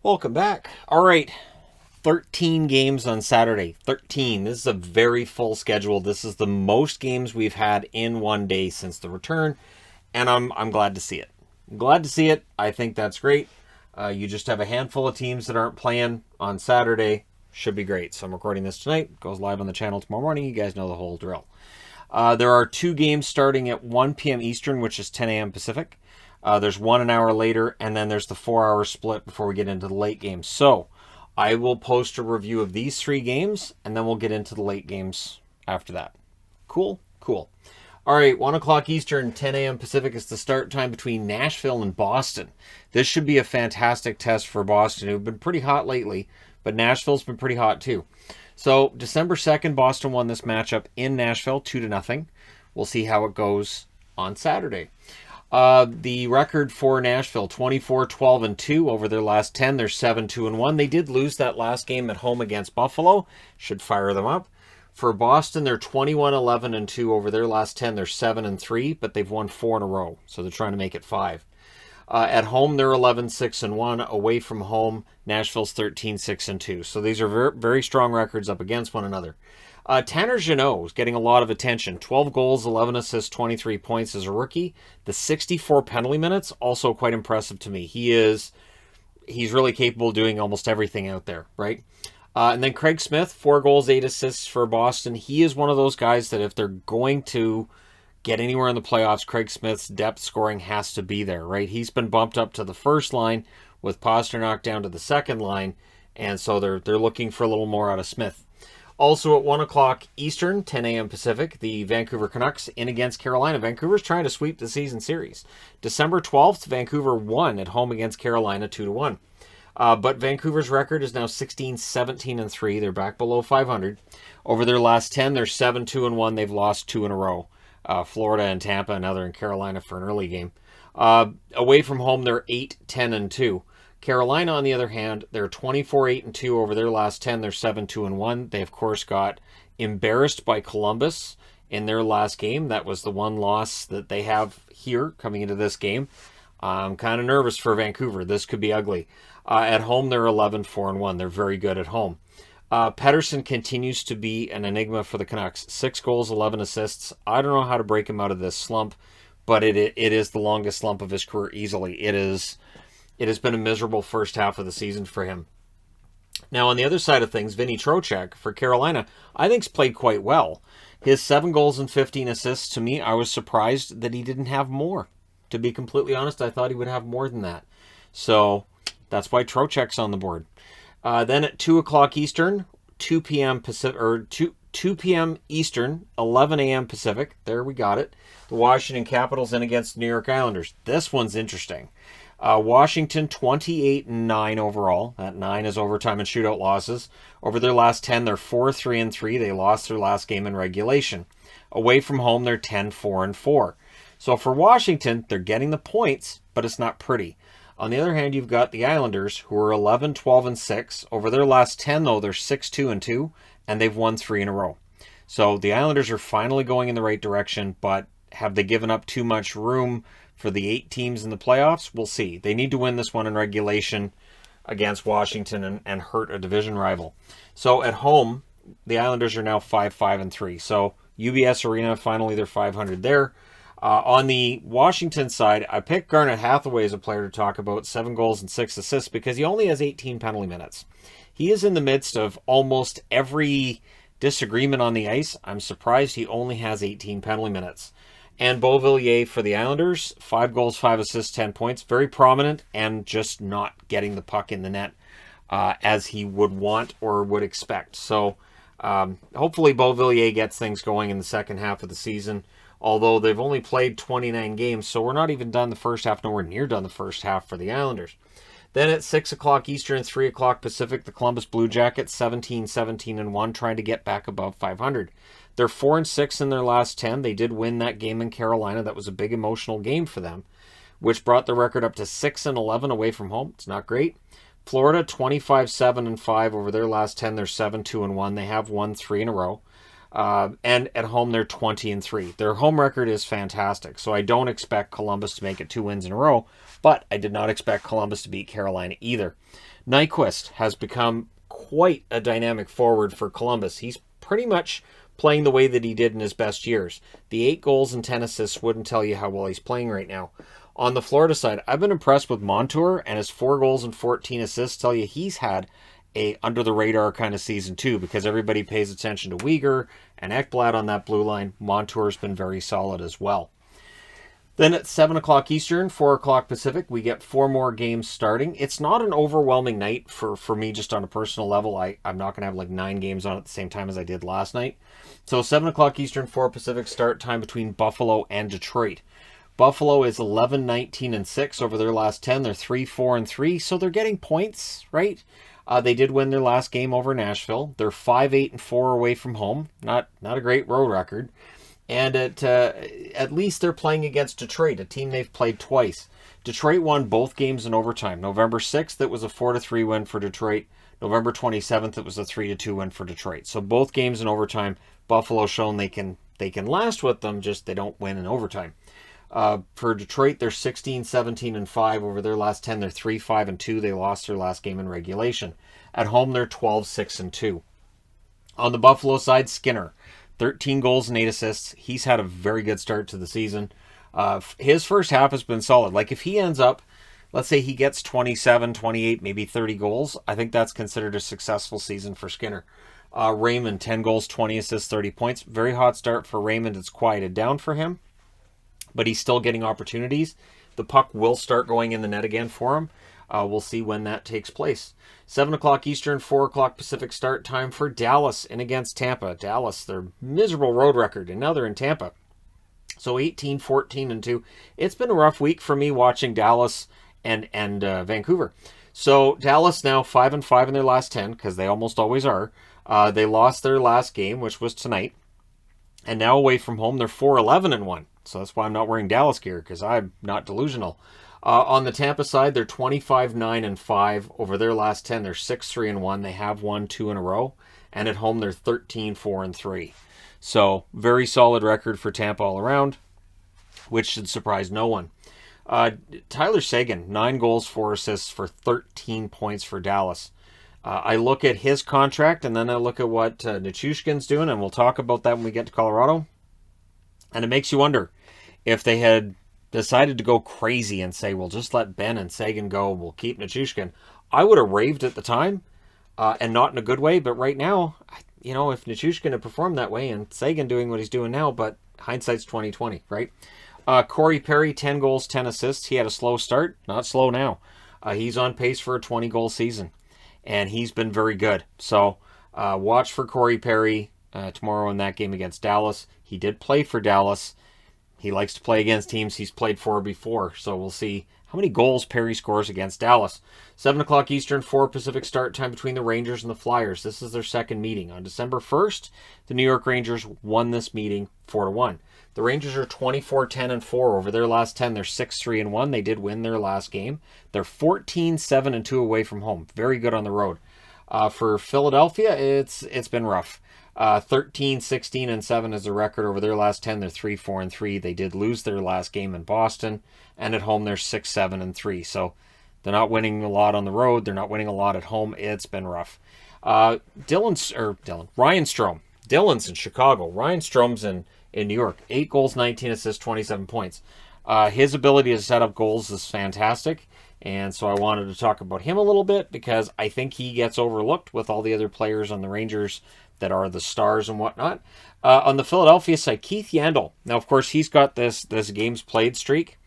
Welcome back. All right, 13 games on Saturday. 13. This is a very full schedule. This is the most games we've had in one day since the return, and I'm glad to see it. I'm glad to see it. I think that's great. You just have a handful of teams that aren't playing on Saturday. Should be great. So I'm recording this tonight. Goes live on the channel tomorrow morning. You guys know the whole drill. There are two games starting at 1 p.m. Eastern, which is 10 a.m. Pacific. There's one an hour later, and then there's the 4-hour split before we get into the late games. So I will post a review of these three games, and then we'll get into the late games after that. Cool? Cool. All right, 1 o'clock Eastern, 10 a.m. Pacific is the start time between Nashville and Boston. This should be a fantastic test for Boston, who've been pretty hot lately, but Nashville's been pretty hot too. So December 2nd, Boston won this matchup in Nashville, 2-0. We'll see how it goes on Saturday. The record for Nashville, 24-12-2 over their last 10. They're 7-2-1. They did lose that last game at home against Buffalo. Should fire them up. For Boston, they're 21-11-2 over their last 10. They're 7-3, but they've won 4 in a row, so they're trying to make it 5. At home, they're 11-6-1. Away from home, Nashville's 13-6-2. So these are very, very strong records up against one another. Tanner Jeannot is getting a lot of attention. 12 goals, 11 assists, 23 points as a rookie. The 64 penalty minutes, also quite impressive to me. He's really capable of doing almost everything out there, right? And then Craig Smith, 4 goals, 8 assists for Boston. He is one of those guys that if they're going to get anywhere in the playoffs, Craig Smith's depth scoring has to be there, right? He's been bumped up to the first line with Pasternak down to the second line, and so they're looking for a little more out of Smith. Also at 1 o'clock Eastern, 10 a.m. Pacific, the Vancouver Canucks in against Carolina. Vancouver's trying to sweep the season series. December 12th, Vancouver won at home against Carolina 2-1. But Vancouver's record is now 16-17-3. They're back below 500. Over their last 10, they're 7-2-1. They've lost 2 in a row. Florida and Tampa, and other in Carolina for an early game. Away from home, they're 8-10-2. Carolina, on the other hand, they're 24-8-2 over their last 10. They're 7-2-1. They, of course, got embarrassed by Columbus in their last game. That was the one loss that they have here coming into this game. I'm kind of nervous for Vancouver. This could be ugly. At home, they're 11-4-1. They're very good at home. Pettersson continues to be an enigma for the Canucks. 6 goals, 11 assists. I don't know how to break him out of this slump, but it is the longest slump of his career easily. It has been a miserable first half of the season for him. Now, on the other side of things, Vinny Trocheck for Carolina, I think's played quite well. His 7 goals and 15 assists, to me, I was surprised that he didn't have more. To be completely honest, I thought he would have more than that. So that's why Trocheck's on the board. Then at 2 o'clock Eastern, 2 p.m. Pacific, or 2 p.m. Eastern, 11 a.m. Pacific. There, we got it. The Washington Capitals in against the New York Islanders. This one's interesting. Washington 28-9 overall. That 9 is overtime and shootout losses. Over their last 10, they're 4-3-3. They lost their last game in regulation. Away from home, they're 10-4-4. So for Washington, they're getting the points, but it's not pretty. On the other hand, you've got the Islanders, who are 11-12-6. Over their last 10, though, they're 6-2-2, and they've won 3 in a row. So the Islanders are finally going in the right direction, but have they given up too much room for the 8 teams in the playoffs? We'll see. They need to win this one in regulation against Washington and hurt a division rival. So at home, the Islanders are now 5-5-3. So UBS Arena, finally they're 500 there. On the Washington side, I picked Garnet Hathaway as a player to talk about, 7 goals and 6 assists, because he only has 18 penalty minutes. He is in the midst of almost every disagreement on the ice. I'm surprised he only has 18 penalty minutes. And Beauvillier for the Islanders, 5 goals, 5 assists, 10 points. Very prominent and just not getting the puck in the net as he would want or would expect. So hopefully Beauvillier gets things going in the second half of the season. Although they've only played 29 games, so we're not even done the first half, nowhere near done the first half for the Islanders. Then at 6 o'clock Eastern, 3 o'clock Pacific, the Columbus Blue Jackets, 17-17-1, trying to get back above 500. They're 4-6 in their last 10. They did win that game in Carolina. That was a big emotional game for them, which brought the record up to 6-11 away from home. It's not great. Florida, 25-7-5 over their last 10. They're 7-2-1. They have won 3 in a row. And at home, they're 20-3. Their home record is fantastic, so I don't expect Columbus to make it 2 wins in a row. But I did not expect Columbus to beat Carolina either. Nyquist has become quite a dynamic forward for Columbus. He's pretty much playing the way that he did in his best years. The 8 goals and 10 assists wouldn't tell you how well he's playing right now. On the Florida side, I've been impressed with Montour, and his 4 goals and 14 assists tell you he's had a under-the-radar kind of season too, because everybody pays attention to Weegar and Ekblad on that blue line. Montour's been very solid as well. Then at 7 o'clock Eastern, 4 o'clock Pacific, we get 4 more games starting. It's not an overwhelming night for me just on a personal level. I'm not going to have like 9 games on at the same time as I did last night. So 7 o'clock Eastern, 4 Pacific start time between Buffalo and Detroit. Buffalo is 11-19-6 over their last 10. They're 3-4-3, so they're getting points, right? They did win their last game over Nashville. They're 5-8-4 away from home. Not a great road record. And at least they're playing against Detroit, a team they've played twice. Detroit won both games in overtime. November 6th, it was a 4-3 win for Detroit. November 27th, it was a 3-2 win for Detroit. So both games in overtime, Buffalo shown they can last with them, just they don't win in overtime. For Detroit, they're 16-17-5 over their last 10. They're 3-5-2. They lost their last game in regulation. At home, they're 12-6-2. On the Buffalo side, Skinner. 13 goals and 8 assists. He's had a very good start to the season. His first half has been solid. Like if he ends up, let's say he gets 27, 28, maybe 30 goals, I think that's considered a successful season for Skinner. Raymond, 10 goals, 20 assists, 30 points. Very hot start for Raymond. It's quieted down for him, but he's still getting opportunities. The puck will start going in the net again for him. We'll see when that takes place. 7 o'clock Eastern, 4 o'clock Pacific start time for Dallas in against Tampa. Dallas, their miserable road record, and now they're in Tampa. So 18-14-2. It's been a rough week for me watching Dallas and Vancouver. So Dallas now 5-5 in their last 10, because they almost always are. They lost their last game, which was tonight. And now away from home, they're 4-11-1. So that's why I'm not wearing Dallas gear, because I'm not delusional. On the Tampa side, they're 25-9-5 over their last 10. They're 6-3-1. They have won 2 in a row. And at home, they're 13-4-3. So very solid record for Tampa all around, which should surprise no one. Tyler Seguin, 9 goals, 4 assists for 13 points for Dallas. I look at his contract, and then I look at what Nichushkin's doing, and we'll talk about that when we get to Colorado. And it makes you wonder if they had decided to go crazy and say, well, just let Ben and Seguin go, we'll keep Nichushkin. I would have raved at the time, and not in a good way, but right now, if Nichushkin had performed that way and Seguin doing what he's doing now, but hindsight's 20/20, right? Corey Perry, 10 goals, 10 assists. He had a slow start, not slow now. He's on pace for a 20-goal season, and he's been very good. So watch for Corey Perry tomorrow in that game against Dallas. He did play for Dallas. He likes to play against teams he's played for before, so we'll see how many goals Perry scores against Dallas. 7 o'clock Eastern, 4 Pacific start time between the Rangers and the Flyers. This is their second meeting. On December 1st, the New York Rangers won this meeting 4-1. The Rangers are 24-10-4 over their last 10. They're 6-3-1. They did win their last game. They're 14-7-2 away from home. Very good on the road. For Philadelphia, it's been rough. 13-16-7 is the record over their last 10. They're 3-4-3. They did lose their last game in Boston, and at home they're 6-7-3. So they're not winning a lot on the road. They're not winning a lot at home. It's been rough. Ryan Strome. Dylan's in Chicago. Ryan Strome's in New York. 8 goals, 19 assists, 27 points. His ability to set up goals is fantastic. And so I wanted to talk about him a little bit because I think he gets overlooked with all the other players on the Rangers that are the stars and whatnot. On the Philadelphia side, Keith Yandle. Now, of course, he's got this games played streak.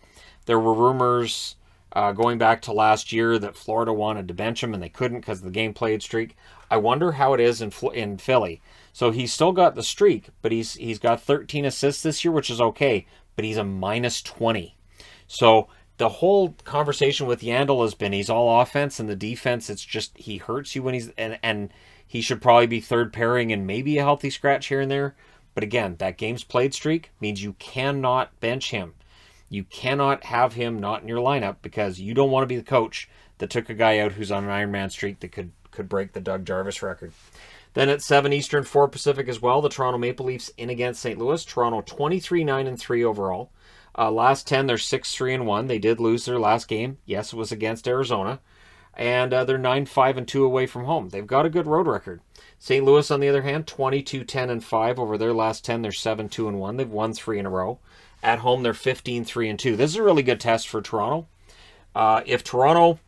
There were rumors going back to last year that Florida wanted to bench him and they couldn't because of the game played streak. I wonder how it is in Philly. So he's still got the streak, but he's got 13 assists this year, which is okay, but he's a -20. So the whole conversation with Yandle has been he's all offense, and the defense, it's just he hurts you when he's and he should probably be third pairing and maybe a healthy scratch here and there. But again, that games played streak means you cannot bench him. You cannot have him not in your lineup because you don't want to be the coach that took a guy out who's on an Ironman streak that could break the Doug Jarvis record. Then at 7 Eastern, 4 Pacific as well, the Toronto Maple Leafs in against St. Louis. Toronto 23-9-3 overall. Last 10, they're 6-3-1. They did lose their last game. Yes, it was against Arizona. And they're 9-5-2 away from home. They've got a good road record. St. Louis, on the other hand, 22-10-5. Over their last 10, they're 7-2-1. They've won 3 in a row. At home, they're 15-3-2. This is a really good test for Toronto. If Toronto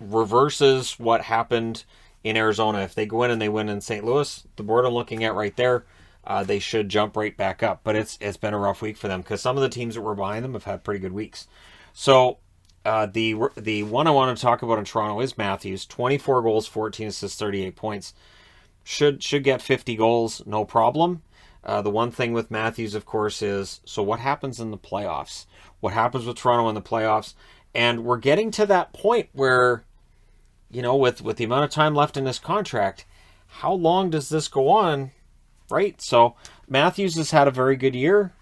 reverses what happened in Arizona, if they go in and they win in St. Louis, the board I'm looking at right there, they should jump right back up. But it's been a rough week for them because some of the teams that were behind them have had pretty good weeks. So the one I want to talk about in Toronto is Matthews. 24 goals, 14 assists, 38 points. Should get 50 goals, no problem. The one thing with Matthews, of course, is, so what happens in the playoffs? What happens with Toronto in the playoffs? And we're getting to that point where, with the amount of time left in this contract, how long does this go on, right? So Matthews has had a very good year,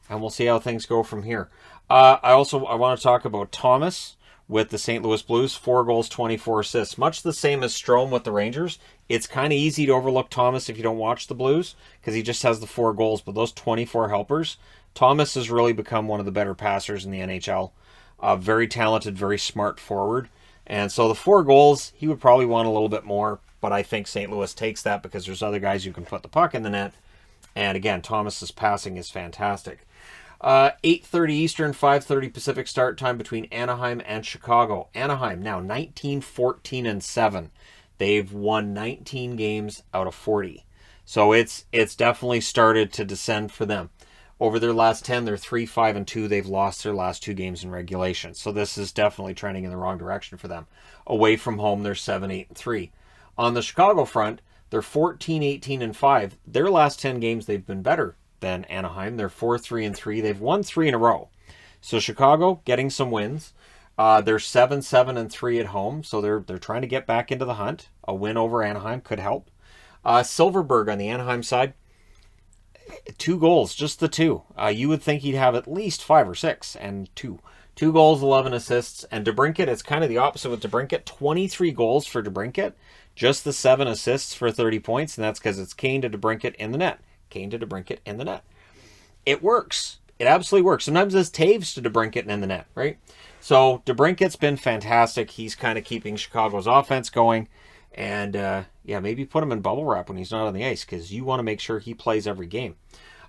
and we'll see how things go from here. I want to talk about Thomas with the St. Louis Blues. 4 goals, 24 assists. Much the same as Strome with the Rangers. It's kind of easy to overlook Thomas if you don't watch the Blues because he just has the 4 goals, but those 24 helpers. Thomas has really become one of the better passers in the NHL. Very talented, very smart forward. And so the 4 goals, he would probably want a little bit more, but I think St. Louis takes that because there's other guys who can put the puck in the net. And again, Thomas's passing is fantastic. 8:30 Eastern, 5:30 Pacific start time between Anaheim and Chicago. Anaheim now 19-14-7. They've won 19 games out of 40. So it's definitely started to descend for them. Over their last 10, they're 3-5-2. They've lost their last 2 games in regulation. So this is definitely trending in the wrong direction for them. Away from home, they're 7-8-3. On the Chicago front, they're 14-18-5. Their last 10 games, they've been better than Anaheim. They're 4-3-3. They've won 3 in a row. So Chicago getting some wins. They're 7-7-3 at home. So they're trying to get back into the hunt. A win over Anaheim could help. Silverberg on the Anaheim side, 2 goals, just the 2. You would think he'd have at least 5 or 6, and 2. 2 goals, 11 assists. And DeBrincat, it's kind of the opposite with DeBrincat. 23 goals for DeBrincat, just the 7 assists for 30 points, and that's because it's Kane to DeBrincat in the net. Kane to DeBrincat in the net. It works. It absolutely works. Sometimes it's Taves to DeBrincat in the net, right? So DeBrincat's been fantastic. He's kind of keeping Chicago's offense going. And, maybe put him in bubble wrap when he's not on the ice because you want to make sure he plays every game.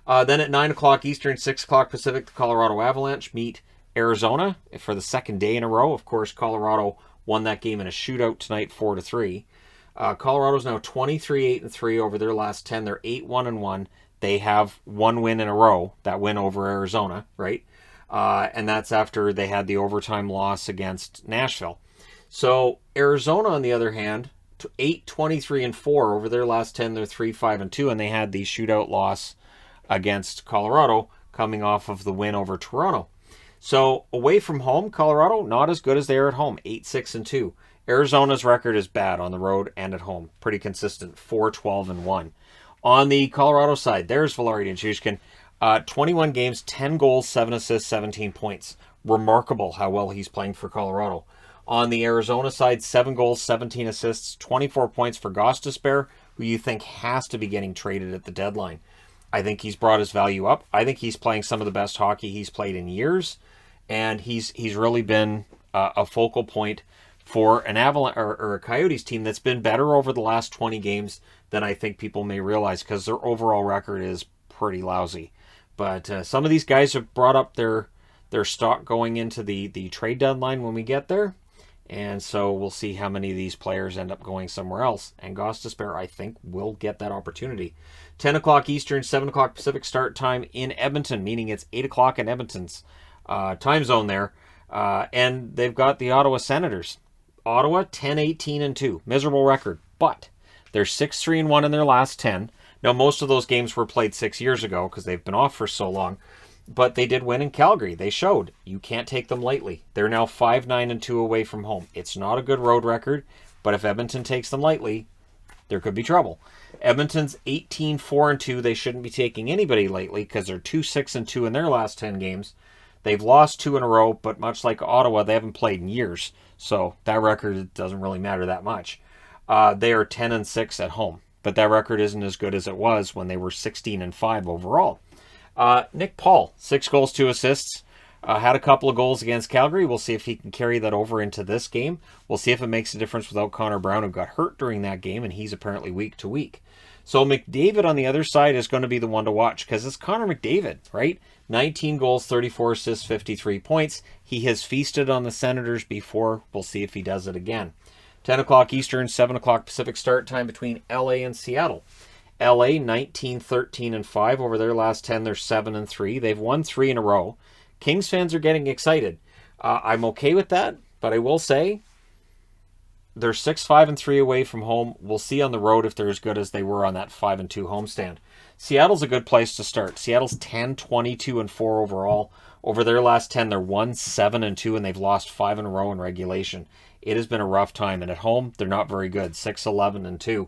Then at 9 o'clock Eastern, 6 o'clock Pacific, the Colorado Avalanche meet Arizona for the second day in a row. Of course, Colorado won that game in a shootout tonight, 4-3. Colorado's now 23-8-3 over their last 10. They're 8-1-1. They have 1 win in a row, that win over Arizona, right? And that's after they had the overtime loss against Nashville. So Arizona, on the other hand, 8-23-4 over their last 10. They're 3-5-2, and they had the shootout loss against Colorado coming off of the win over Toronto. So away from home, Colorado not as good as they are at home, 8-6-2. Arizona's record is bad on the road and at home, pretty consistent, 4-12-1. On the Colorado side, there's Valeri Nichushkin, 21 games, 10 goals, 7 assists, 17 points. Remarkable how well he's playing for Colorado. On the Arizona side, 7 goals, 17 assists, 24 points for Gostisbehere, who you think has to be getting traded at the deadline. I think he's brought his value up. I think he's playing some of the best hockey he's played in years, and he's really been a focal point for an Avalanche or a Coyotes team that's been better over the last 20 games than I think people may realize because their overall record is pretty lousy. But some of these guys have brought up their stock going into the trade deadline when we get there. And so we'll see how many of these players end up going somewhere else. And Gostisbehere, I think, will get that opportunity. 10 o'clock Eastern, 7 o'clock Pacific start time in Edmonton, meaning it's 8 o'clock in Edmonton's time zone there. And they've got the Ottawa Senators. Ottawa, 10-18-2. Miserable record. But they're 6-3-1 in their last 10. Now, most of those games were played 6 years ago because they've been off for so long. But they did win in Calgary. They showed you can't take them lightly. They're now 5-9-2 away from home. It's not a good road record, but if Edmonton takes them lightly, there could be trouble. Edmonton's 18-4-2. They shouldn't be taking anybody lightly because they're 2-6-2 in their last 10 games. They've lost 2 in a row, but much like Ottawa, they haven't played in years. So that record doesn't really matter that much. They are 10-6 at home, but that record isn't as good as it was when they were 16-5 overall. Nick Paul, 6 goals, 2 assists. Had a couple of goals against Calgary. We'll see if he can carry that over into this game. We'll see if it makes a difference without Connor Brown, who got hurt during that game, and he's apparently week to week. So McDavid on the other side is going to be the one to watch because it's Connor McDavid, right? 19 goals, 34 assists, 53 points. He has feasted on the Senators before. We'll see if he does it again. 10 o'clock Eastern, 7 o'clock Pacific start time between LA and Seattle. LA 19-13-5 over their last 10. They're 7-3. They've won 3 in a row. Kings fans are getting excited. I'm okay with that, but I will say they're 6-5-3 away from home. We'll see on the road if they're as good as they were on that 5-2 homestand. Seattle's a good place to start. Seattle's 10-22-4 overall. Over their last 10, they're 1-7-2, and they've lost 5 in a row in regulation. It has been a rough time, and at home, they're not very good. 6-11-2.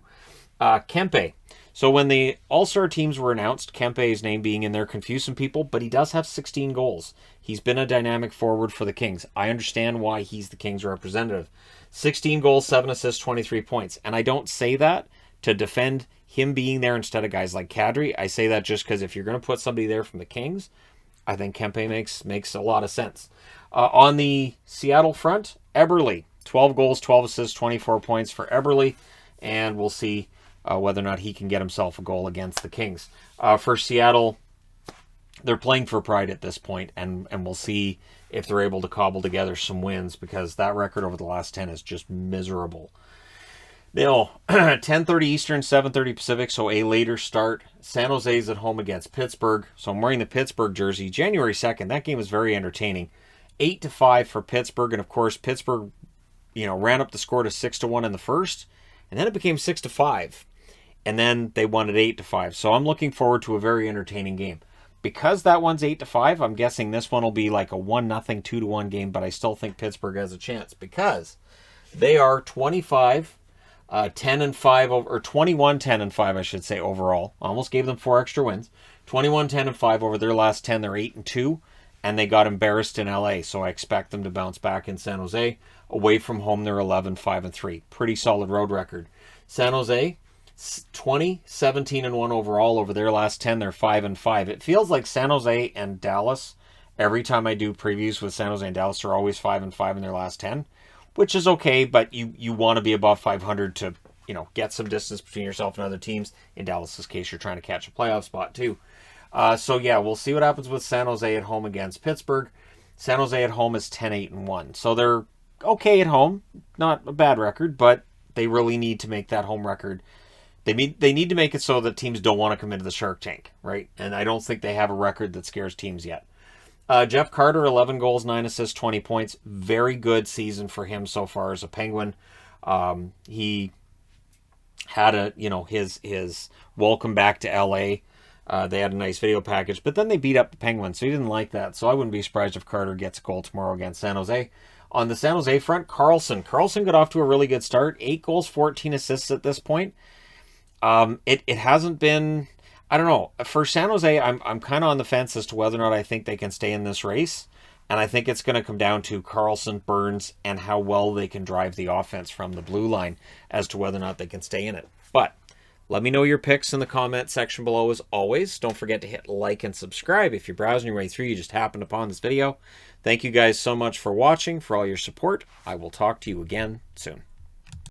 Kempe. So when the All-Star teams were announced, Kempe's name being in there confused some people, but he does have 16 goals. He's been a dynamic forward for the Kings. I understand why he's the Kings representative. 16 goals, 7 assists, 23 points. And I don't say that to defend him being there instead of guys like Kadri. I say that just because if you're going to put somebody there from the Kings, I think Kempe makes a lot of sense. On the Seattle front, Eberle. 12 goals, 12 assists, 24 points for Eberle. And we'll see whether or not he can get himself a goal against the Kings. For Seattle, they're playing for pride at this point, and we'll see if they're able to cobble together some wins, because that record over the last 10 is just miserable. Now, 10:30 Eastern, 7:30 Pacific, so a later start. San Jose's at home against Pittsburgh. So I'm wearing the Pittsburgh jersey. January 2nd, that game was very entertaining. 8-5 for Pittsburgh, and of course, Pittsburgh, ran up the score to 6-1 in the first, and then it became 6-5. And then they won at 8-5. So I'm looking forward to a very entertaining game. Because that one's 8-5, I'm guessing this one will be like a 1-0, 2-1 game, but I still think Pittsburgh has a chance because they are 25, 10-5 or 21-10-5, I should say, overall. Almost gave them 4 extra wins. 21-10-5 over their last 10. They're 8-2, and they got embarrassed in LA. So I expect them to bounce back in San Jose. Away from home, they're 11-5-3. Pretty solid road record. San Jose, 20-17-1 overall over their last 10. They're 5-5. It feels like San Jose and Dallas, every time I do previews with San Jose and Dallas, are always 5-5 in their last 10, which is okay, but you want to be above 500 to get some distance between yourself and other teams. In Dallas's case, you're trying to catch a playoff spot too. So yeah, we'll see what happens with San Jose at home against Pittsburgh. San Jose at home is 10-8-1, so they're okay at home, not a bad record, but they really need to make that home record. They need to make it so that teams don't want to come into the Shark Tank, right? And I don't think they have a record that scares teams yet. Jeff Carter, 11 goals, 9 assists, 20 points. Very good season for him so far as a Penguin. He had his welcome back to LA. They had a nice video package, but then they beat up the Penguins, so he didn't like that. So I wouldn't be surprised if Carter gets a goal tomorrow against San Jose. On the San Jose front, Carlson got off to a really good start. 8 goals, 14 assists at this point. It hasn't been, I don't know. For San Jose, I'm kind of on the fence as to whether or not I think they can stay in this race. And I think it's going to come down to Carlson, Burns, and how well they can drive the offense from the blue line as to whether or not they can stay in it. But let me know your picks in the comment section below as always. Don't forget to hit like and subscribe if you're browsing your way through. You just happened upon this video. Thank you guys so much for watching, for all your support. I will talk to you again soon.